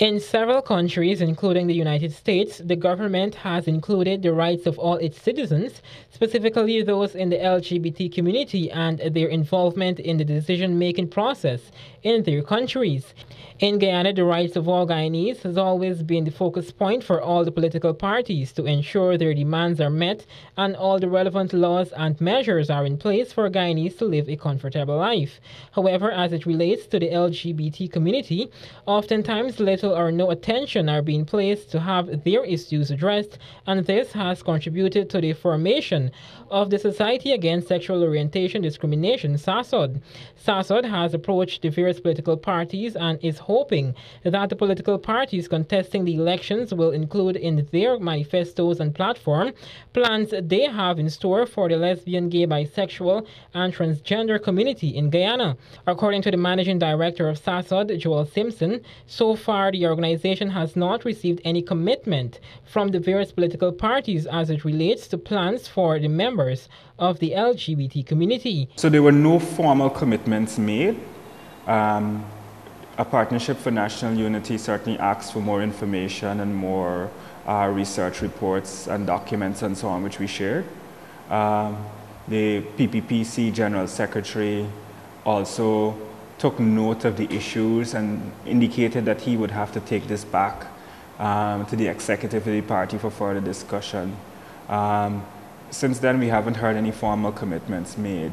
In several countries, including the United States, the government has included the rights of all its citizens, specifically those in the LGBT community, and their involvement in the decision-making process in their countries. In Guyana, the rights of all Guyanese has always been the focus point for all the political parties to ensure their demands are met and all the relevant laws and measures are in place for Guyanese to live a comfortable life. However, as it relates to the LGBT community, oftentimes little or no attention are being placed to have their issues addressed, and this has contributed to the formation of the Society Against Sexual Orientation Discrimination, SASOD. SASOD has approached the various political parties and is hoping that the political parties contesting the elections will include in their manifestos and platform plans they have in store for the lesbian, gay, bisexual, and transgender community in Guyana. According to the managing director of SASOD, Joel Simpson, so far the organization has not received any commitment from the various political parties as it relates to plans for the members of the LGBT community. So there were no formal commitments made. A Partnership for National Unity certainly asks for more information and more research reports and documents and so on, which we shared. The PPPC General Secretary also took note of the issues and indicated that he would have to take this back to the executive of the party for further discussion. Since then, we haven't heard any formal commitments made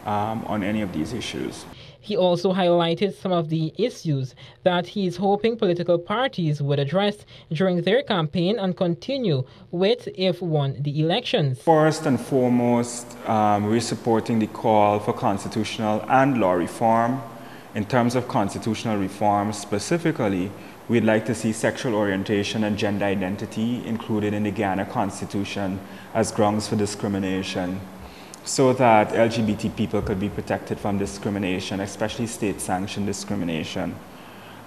on any of these issues. He also highlighted some of the issues that he is hoping political parties would address during their campaign and continue with if won the elections. First and foremost, we're supporting the call for constitutional and law reform. In terms of constitutional reform specifically, we'd like to see sexual orientation and gender identity included in the Guyana Constitution as grounds for discrimination, so that LGBT people could be protected from discrimination, especially state-sanctioned discrimination.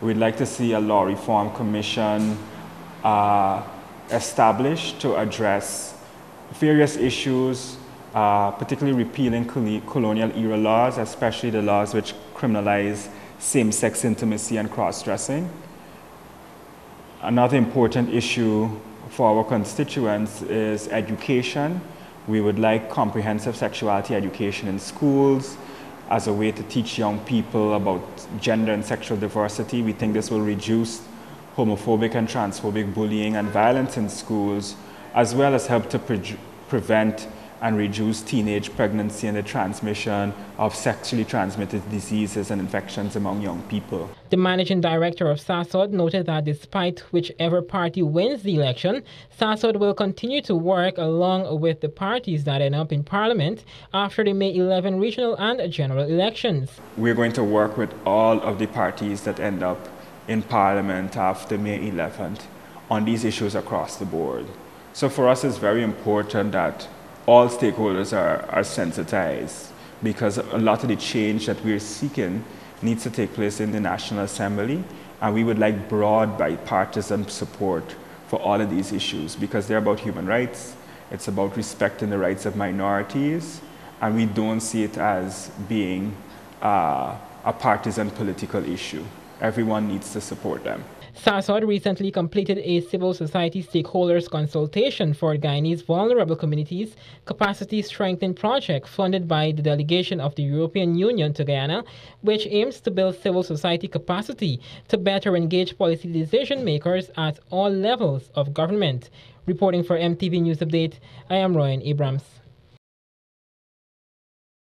We'd like to see a law reform commission established to address various issues, particularly repealing colonial-era laws, especially the laws which criminalize same-sex intimacy and cross-dressing. Another important issue for our constituents is education. We would like comprehensive sexuality education in schools as a way to teach young people about gender and sexual diversity. We think this will reduce homophobic and transphobic bullying and violence in schools, as well as help to prevent and reduce teenage pregnancy and the transmission of sexually transmitted diseases and infections among young people. The managing director of SASOD noted that despite whichever party wins the election, SASOD will continue to work along with the parties that end up in Parliament after the May 11 regional and general elections. We're going to work with all of the parties that end up in Parliament after May 11th on these issues across the board. So for us, it's very important that all stakeholders are sensitized, because a lot of the change that we're seeking needs to take place in the National Assembly, and we would like broad bipartisan support for all of these issues, because they're about human rights, it's about respecting the rights of minorities, and we don't see it as being a partisan political issue. Everyone needs to support them. SASOD recently completed a civil society stakeholders consultation for Guyanese vulnerable communities capacity strengthening project funded by the delegation of the European Union to Guyana, which aims to build civil society capacity to better engage policy decision makers at all levels of government. Reporting for MTV News Update, I am Ryan Abrams.